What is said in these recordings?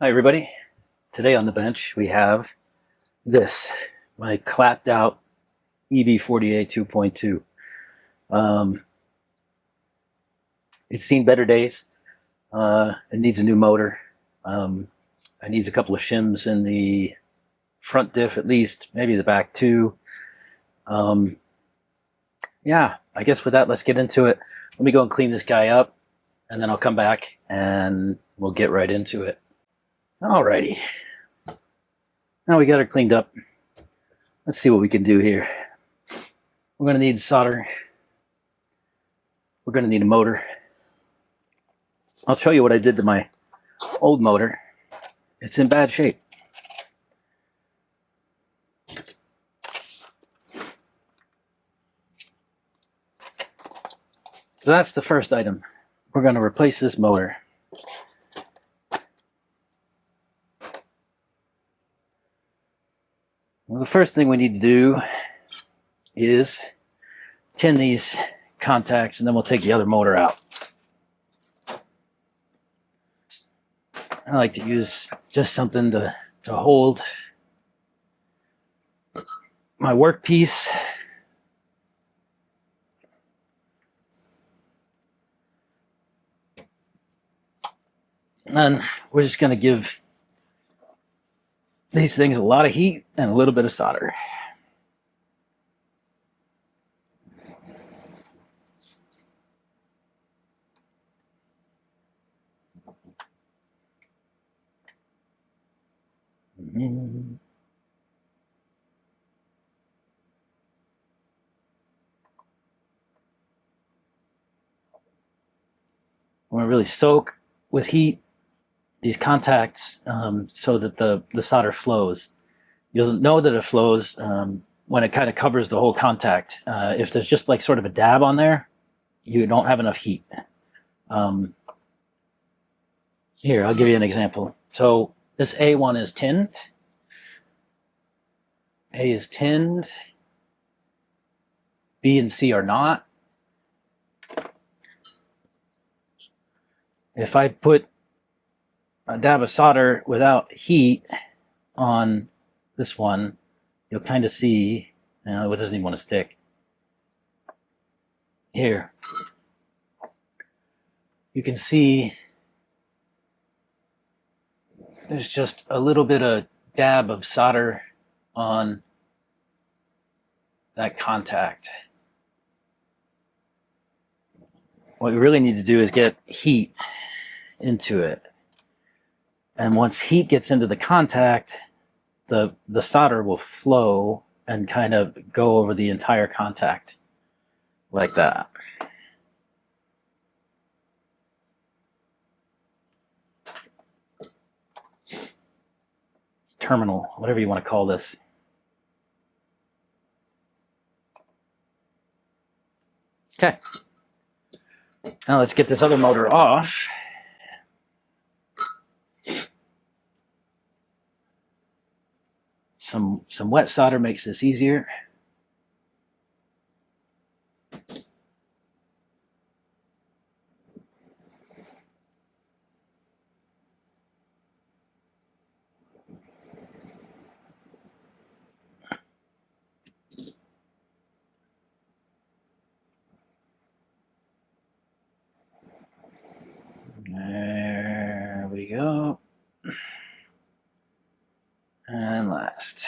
Hi everybody. Today on the bench we have this, my clapped out EB48 2.2. It's seen better days. It needs a new motor. It needs a couple of shims in the front diff at least, maybe the back too. Yeah, I guess with that, let's get into it. Let me go and clean this guy up and then I'll come back and we'll get right into it. Alrighty. Now we got her cleaned up. Let's see what we can do here. We're going to need solder. We're going to need a motor. I'll show you what I did to my old motor. It's in bad shape. So that's the first item. We're going to replace this motor. Well, the first thing we need to do is tin these contacts and then we'll take the other motor out. I like to use just something to hold my workpiece. And we're just going to give these things a lot of heat and a little bit of solder. Want to really soak with heat these contacts so that the solder flows. You'll know that it flows when it kind of covers the whole contact. If there's just like sort of a dab on there, you don't have enough heat. Here, I'll give you an example. So this A1 is tinned. A is tinned. B and C are not. If I put a dab of solder without heat on this one, you'll kind of see, it doesn't even want to stick. Here, you can see there's just a little bit of dab of solder on that contact. What we really need to do is get heat into it. And once heat gets into the contact, the solder will flow and kind of go over the entire contact like that. Terminal, whatever you want to call this. Okay. Now let's get this other motor off. Some wet solder makes this easier. There we go. And last.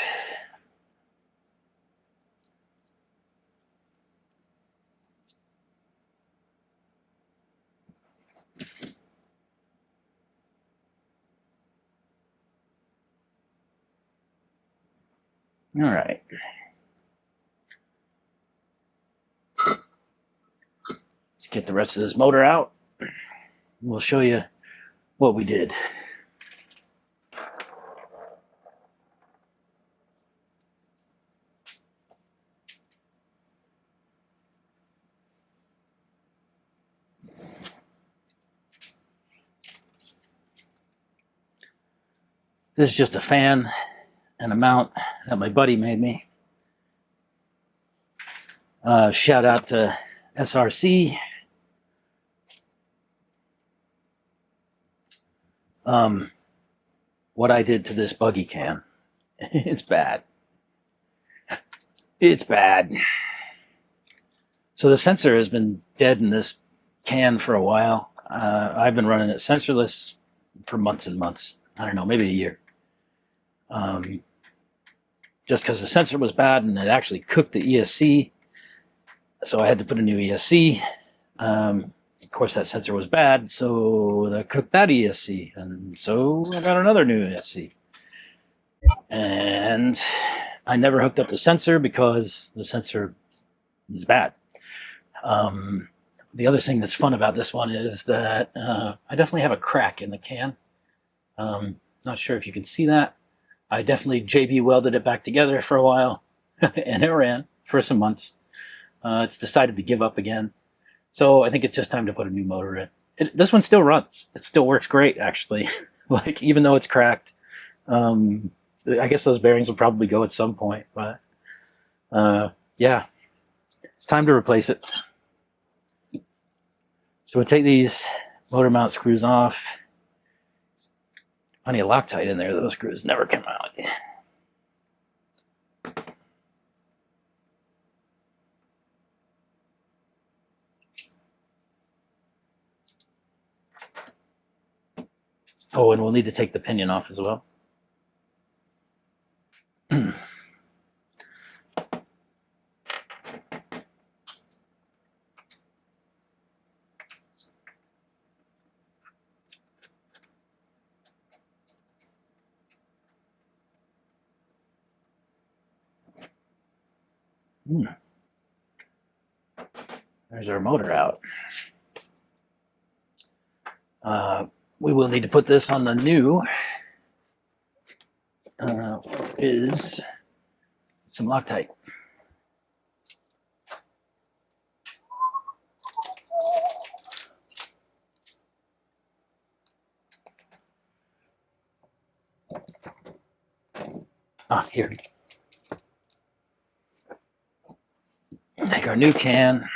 All right. Let's get the rest of this motor out. We'll show you what we did. This is just a fan and a mount that my buddy made me. Shout out to SRC. what I did to this buggy can. It's bad. It's bad. So the sensor has been dead in this can for a while. I've been running it sensorless for months and months. I don't know, maybe a year. Just because the sensor was bad and it actually cooked the ESC. So I had to put a new ESC. Of course, that sensor was bad, so that cooked that ESC. And so I got another new ESC. And I never hooked up the sensor because the sensor is bad. The other thing that's fun about this one is that I definitely have a crack in the can. Not sure if you can see that. I definitely JB welded it back together for a while, and it ran for some months. It's decided to give up again. So I think it's just time to put a new motor in. This one still runs. It still works great, actually. Like, even though it's cracked. I guess those bearings will probably go at some point, but yeah, it's time to replace it. So we'll take these motor mount screws off. Plenty of Loctite in there. Those screws never come out. Oh, and we'll need to take the pinion off as well. There's our motor out. We will need to put this on the new, is some Loctite. Here. Take our new can.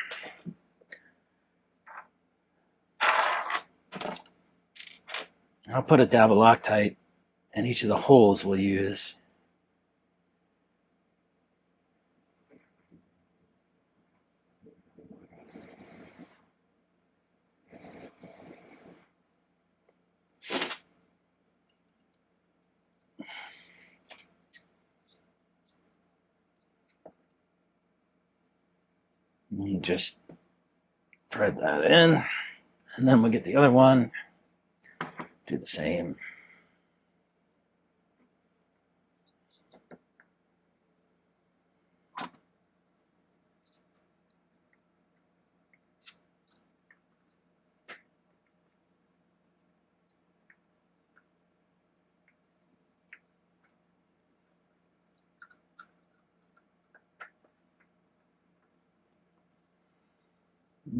I'll put a dab of Loctite in each of the holes we'll use. And just thread that in, and then we'll get the other one. Do the same.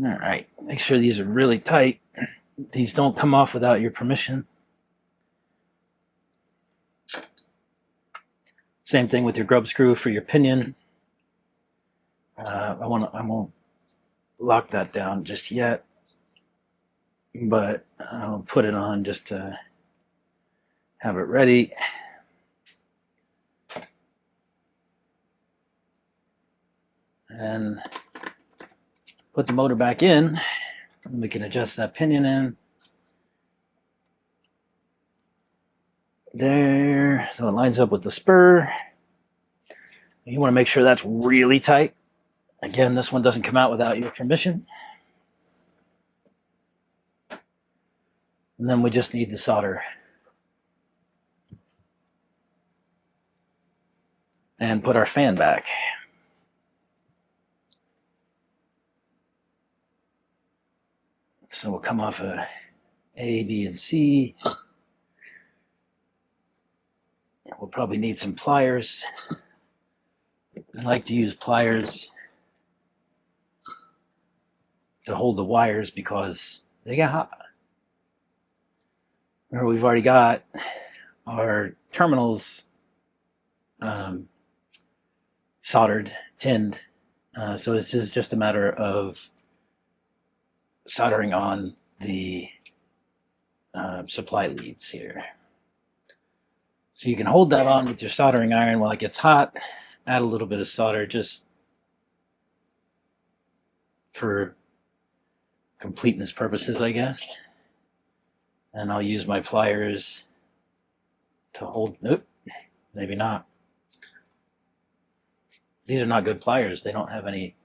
All right, make sure these are really tight. These don't come off without your permission. Same thing with your grub screw for your pinion. I won't lock that down just yet, but I'll put it on just to have it ready. And put the motor back in, and we can adjust that pinion in. There, so it lines up with the spur. You want to make sure that's really tight. Again, this one doesn't come out without your permission. And then we just need to solder. And put our fan back. So we'll come off a B, and C. We'll probably need some pliers. I like to use pliers to hold the wires because they get hot. Remember, we've already got our terminals soldered, tinned. So this is just a matter of soldering on the supply leads here. So you can hold that on with your soldering iron while it gets hot. Add a little bit of solder just for completeness purposes, I guess. And I'll use my pliers to hold, nope, maybe not. These are not good pliers. They don't have any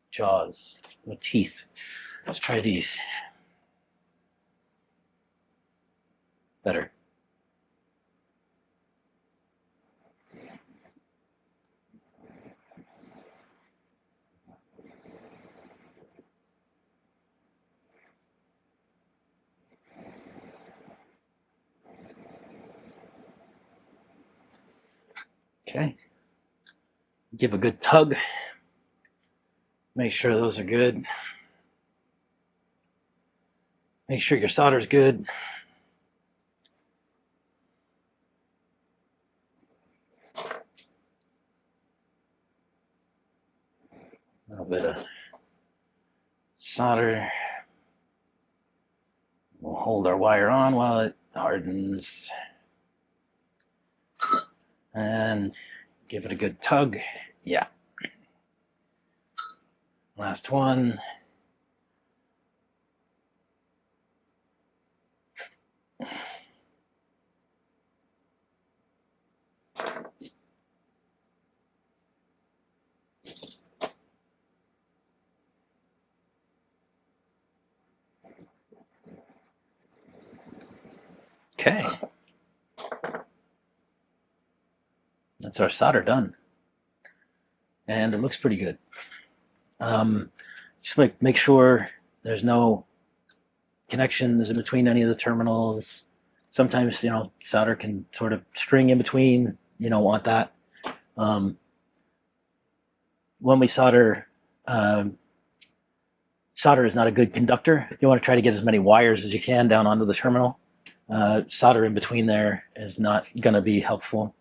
jaws, no teeth. Let's try these. Better. Okay. Give a good tug. Make sure those are good. Make sure your solder's good. A little bit of solder. We'll hold our wire on while it hardens. And give it a good tug. Yeah. Last one. Okay. That's our solder done. And it looks pretty good. Just make sure there's no connections in between any of the terminals. Sometimes, you know, solder can sort of string in between. You don't want that. When we solder, solder is not a good conductor. You want to try to get as many wires as you can down onto the terminal. Solder in between there is not going to be helpful.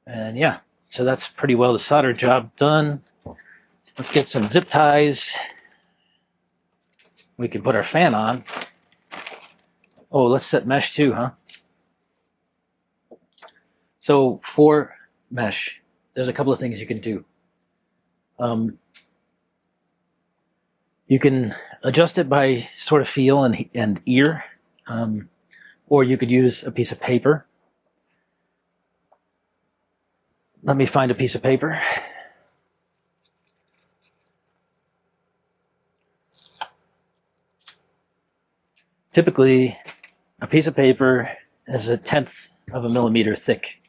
And yeah, so that's pretty well the solder job done. Let's get some zip ties. We can put our fan on. Oh, let's set mesh too, huh? So for mesh, there's a couple of things you can do. You can adjust it by sort of feel and ear, or you could use a piece of paper. Let me find a piece of paper. Typically, a piece of paper is 1/10 of a millimeter thick.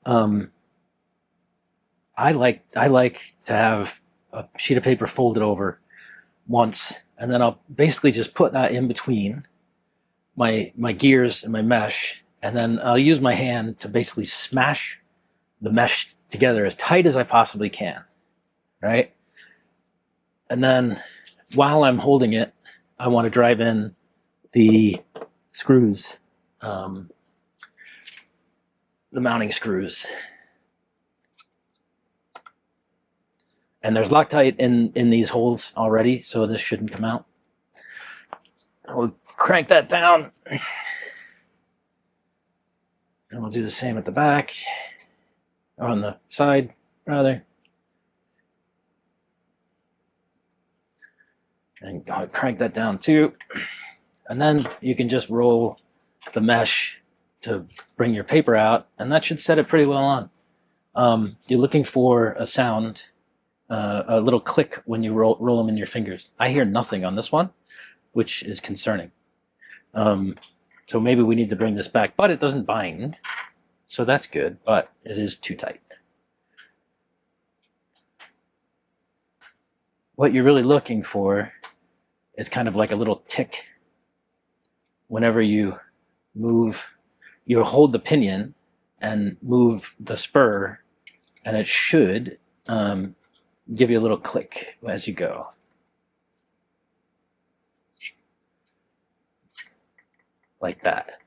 I like to have a sheet of paper folded over once, and then I'll basically just put that in between my gears and my mesh, and then I'll use my hand to basically smash the mesh together as tight as I possibly can, right? And then while I'm holding it, I want to drive in the screws, the mounting screws. And there's Loctite in these holes already, so this shouldn't come out. We'll crank that down. And we'll do the same at the back, or on the side, rather. And crank that down too. And then you can just roll the mesh to bring your paper out, and that should set it pretty well on. You're looking for a sound, a little click when you roll them in your fingers. I hear nothing on this one, which is concerning. So maybe we need to bring this back, but it doesn't bind, so that's good, but it is too tight. What you're really looking for is kind of like a little tick. Whenever you move, you hold the pinion and move the spur, and it should give you a little click as you go. Like that.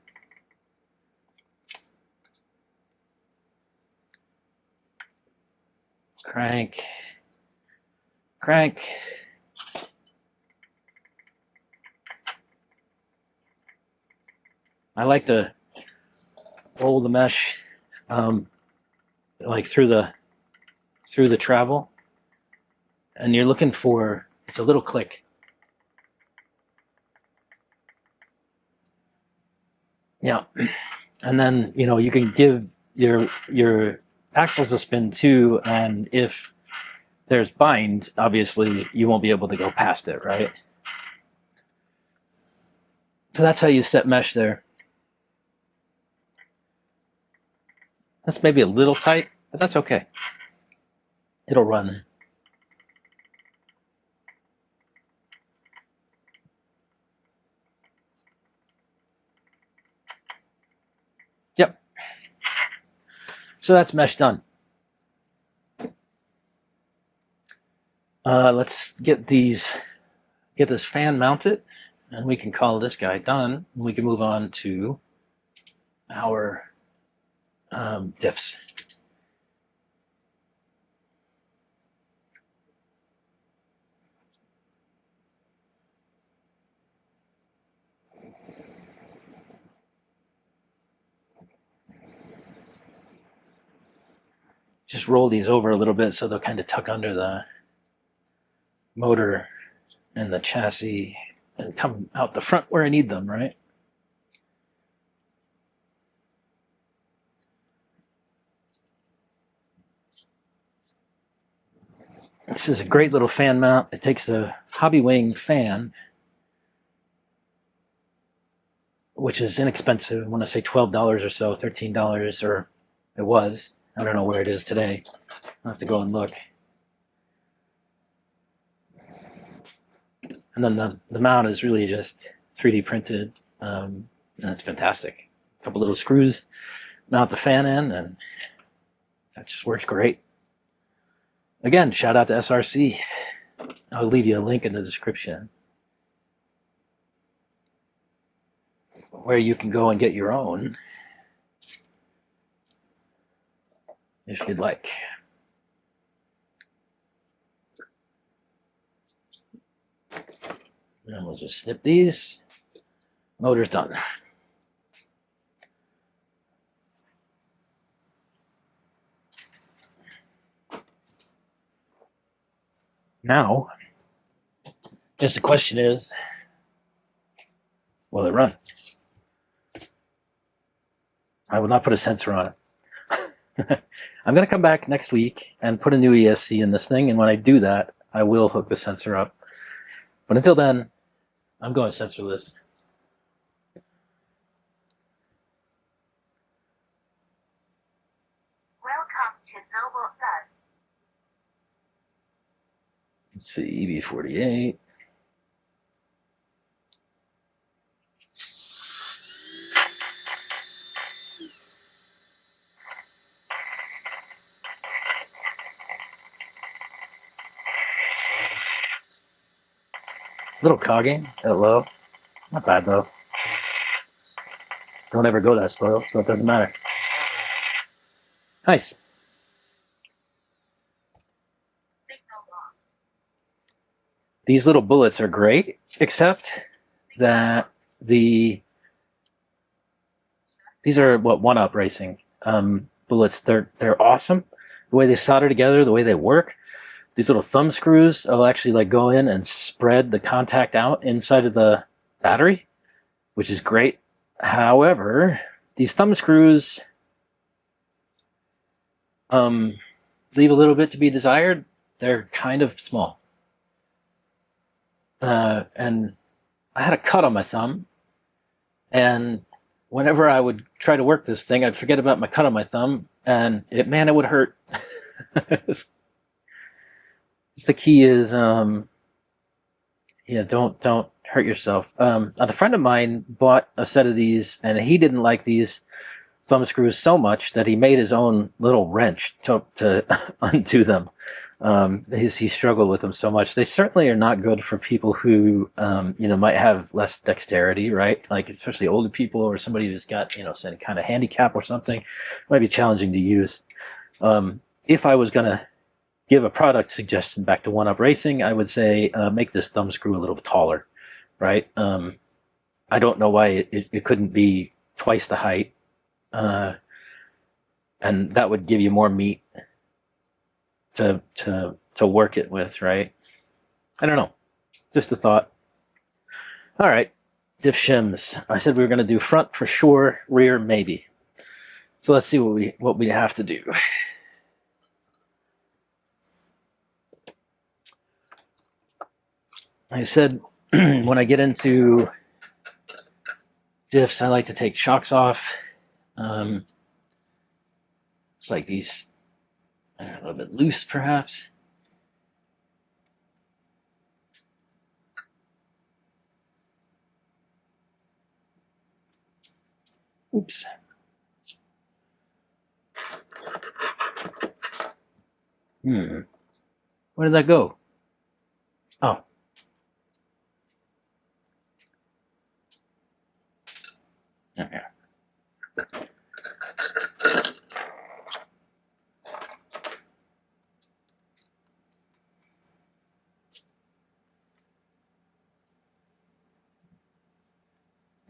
Crank, crank. I like to roll the mesh like through the travel, and you're looking for, it's a little click. Yeah, and then you can give your axles a spin too, and if there's bind, obviously you won't be able to go past it, right? So that's how you set mesh there. That's maybe a little tight, but that's okay. It'll run. Yep. So that's mesh done. Let's get this fan mounted, and we can call this guy done. We can move on to our diffs. Just roll these over a little bit so they'll kind of tuck under the motor and the chassis and come out the front where I need them, right? This is a great little fan mount. It takes the Hobbywing fan, which is inexpensive. When I say $12 or so, $13, or it was. I don't know where it is today. I'll have to go and look. And then the mount is really just 3D printed, and it's fantastic. A couple little screws mount the fan in, and that just works great. Again, shout out to SRC. I'll leave you a link in the description where you can go and get your own if you'd like. And we'll just snip these. Motor's done. Now, I guess the question is, will it run? I will not put a sensor on it. I'm going to come back next week and put a new ESC in this thing, and when I do that, I will hook the sensor up. But until then, I'm going sensorless. Welcome to Global Plus. Let's see, EB48. Little cogging at low. Not bad though. Don't ever go that slow, so it doesn't matter. Nice. These little bullets are great, except that these are what 1-Up Racing bullets. They're awesome. The way they solder together, the way they work. These little thumb screws will actually like go in and spread the contact out inside of the battery, which is great. However, these thumb screws leave a little bit to be desired. They're kind of small. And I had a cut on my thumb, and whenever I would try to work this thing, I'd forget about my cut on my thumb, and it would hurt. The key is, yeah, don't hurt yourself. A friend of mine bought a set of these, and he didn't like these thumb screws so much that he made his own little wrench to undo them. He struggled with them so much. They certainly are not good for people who, might have less dexterity, right? Like especially older people or somebody who's got, some kind of handicap or something. It might be challenging to use. If I was going to give a product suggestion back to 1-Up Racing, I would say make this thumb screw a little bit taller, right? I don't know why it couldn't be twice the height. and that would give you more meat to work it with, right? I don't know, just a thought. All right, diff shims. I said we were going to do front for sure, rear maybe. So let's see what we have to do. Like I said, when I get into diffs, I like to take shocks off. It's like these a little bit loose, perhaps. Oops. Where did that go? Oh. Okay.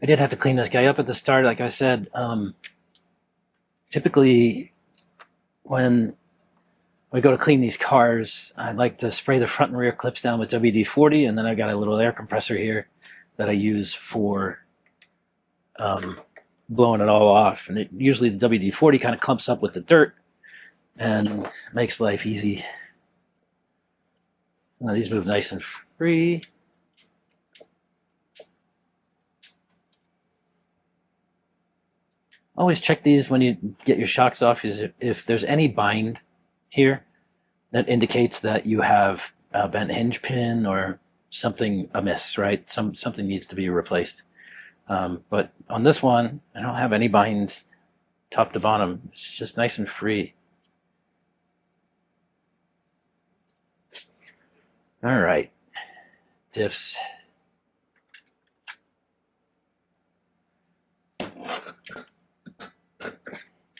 I did have to clean this guy up at the start, like I said. Typically, when we go to clean these cars, I like to spray the front and rear clips down with WD-40, and then I got a little air compressor here that I use for blowing it all off. And usually the WD-40 kind of clumps up with the dirt and makes life easy. Now, these move nice and free. Always check these when you get your shocks off. If there's any bind here, that indicates that you have a bent hinge pin or something amiss, right? Something needs to be replaced. But on this one, I don't have any bind top to bottom. It's just nice and free. All right, diffs.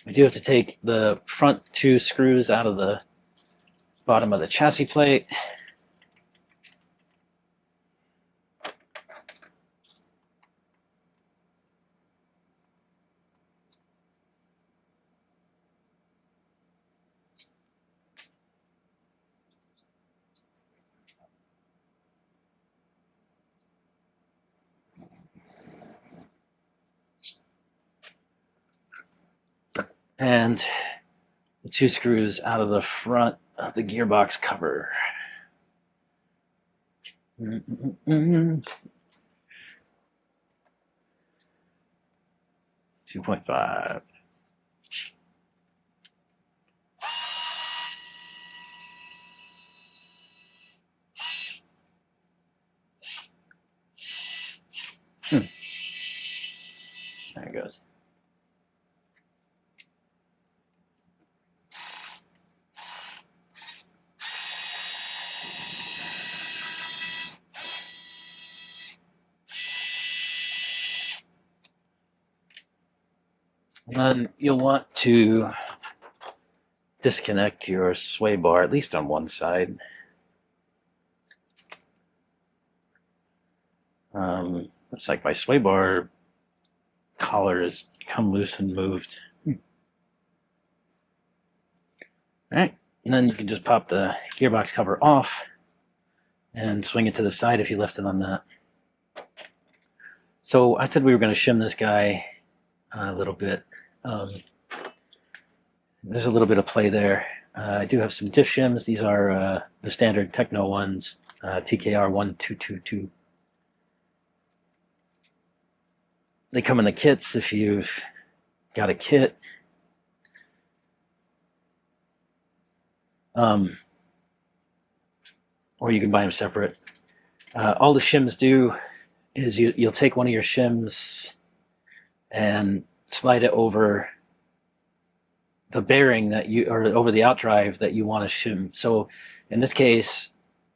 We do have to take the front two screws out of the bottom of the chassis plate. And the two screws out of the front of the gearbox cover. 2.5. There it goes. And then you'll want to disconnect your sway bar, at least on one side. Looks like my sway bar collar has come loose and moved. All right, and then you can just pop the gearbox cover off and swing it to the side if you left it on that. So I said we were going to shim this guy a little bit. There's a little bit of play there. I do have some diff shims. These are the standard Tekno ones, TKR 2.2. They come in the kits if you've got a kit. Or you can buy them separate. All the shims do is you'll take one of your shims and slide it over the bearing that you, or over the outdrive that you want to shim. So in this case,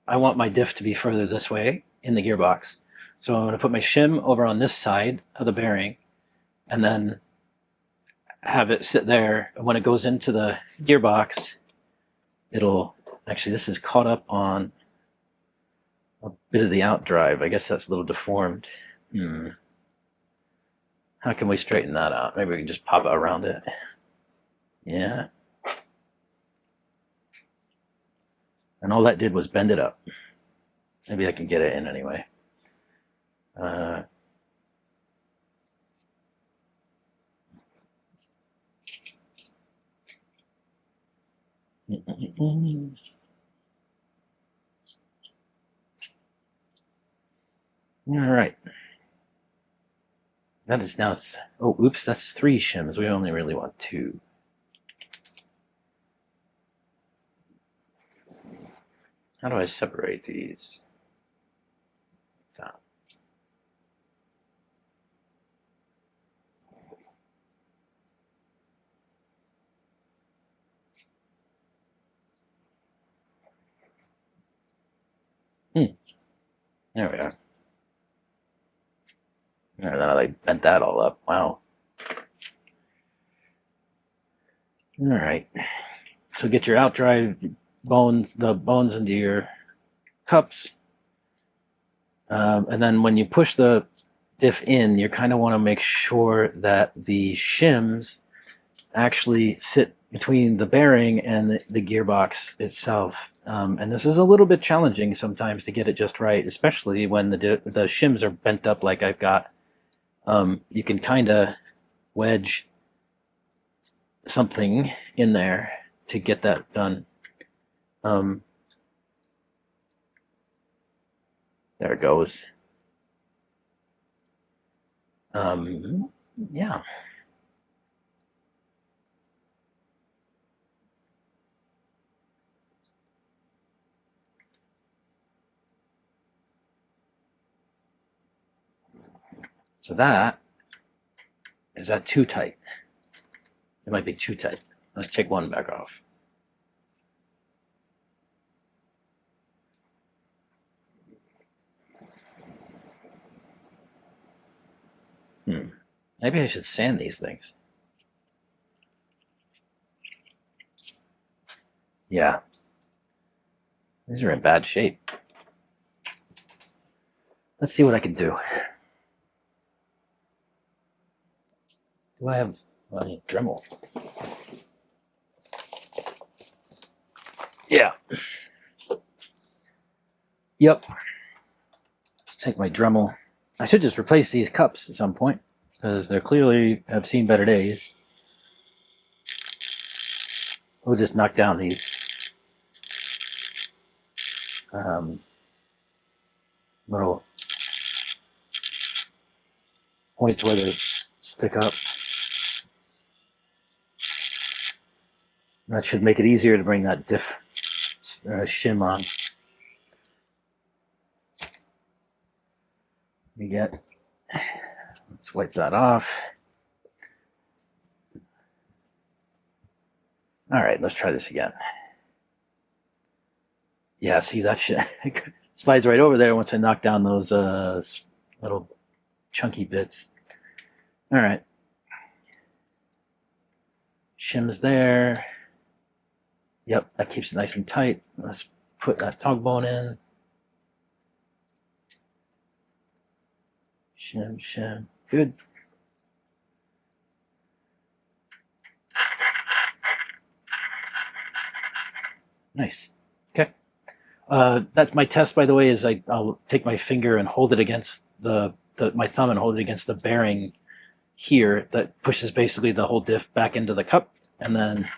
I want my diff to be further this way in the gearbox. So I'm going to put my shim over on this side of the bearing and then have it sit there. And when it goes into the gearbox, it'll, actually this is caught up on a bit of the outdrive. I guess that's a little deformed. How How can we straighten that out? Maybe we can just pop it around it. Yeah. And all that did was bend it up. Maybe I can get it in anyway. All right. That is now, oh, oops, that's 3 shims. We only really want 2. How do I separate these? Down. There we are. And then I bent that all up. Wow. All right. So get your outdrive bones, the bones into your cups. And then when you push the diff in, you kind of want to make sure that the shims actually sit between the bearing and the gearbox itself. And this is a little bit challenging sometimes to get it just right, especially when the shims are bent up like I've got. You can kind of wedge something in there to get that done. There it goes. Yeah. So that, is that too tight? It might be too tight. Let's take one back off. Maybe I should sand these things. Yeah. These are in bad shape. Let's see what I can do. Do I have any Dremel? Yeah. Yep. Let's take my Dremel. I should just replace these cups at some point because they clearly have seen better days. We'll just knock down these little points where they stick up. That should make it easier to bring that diff shim on. Let's wipe that off. All right, let's try this again. Yeah, see, that shit slides right over there once I knock down those little chunky bits. All right. Shims there. Yep, that keeps it nice and tight. Let's put that tog bone in. Shim. Good. Nice. Okay. That's my test, by the way, is I'll take my finger and hold it against my thumb and hold it against the bearing here that pushes basically the whole diff back into the cup, and then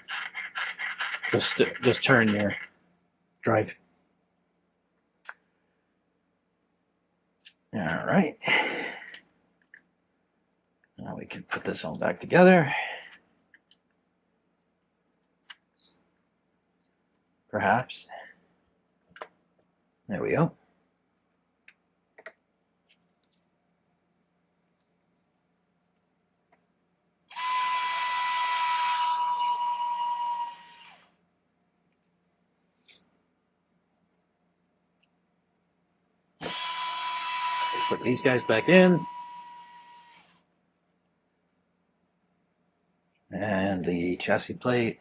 just turn your drive. All right. Now we can put this all back together. Perhaps. There we go. Put these guys back in. And the chassis plate.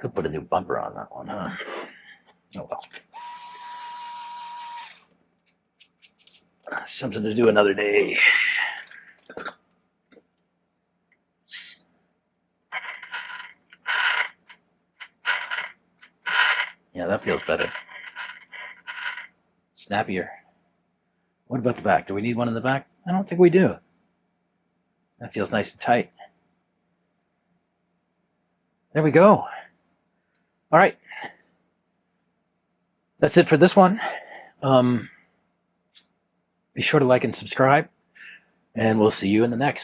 Could put a new bumper on that one, huh? Oh well. Something to do another day. Yeah, that feels better. Snappier. What about the back? Do we need one in the back? I don't think we do. That feels nice and tight. There we go. All right. That's it for this one. Be sure to like and subscribe, and we'll see you in the next.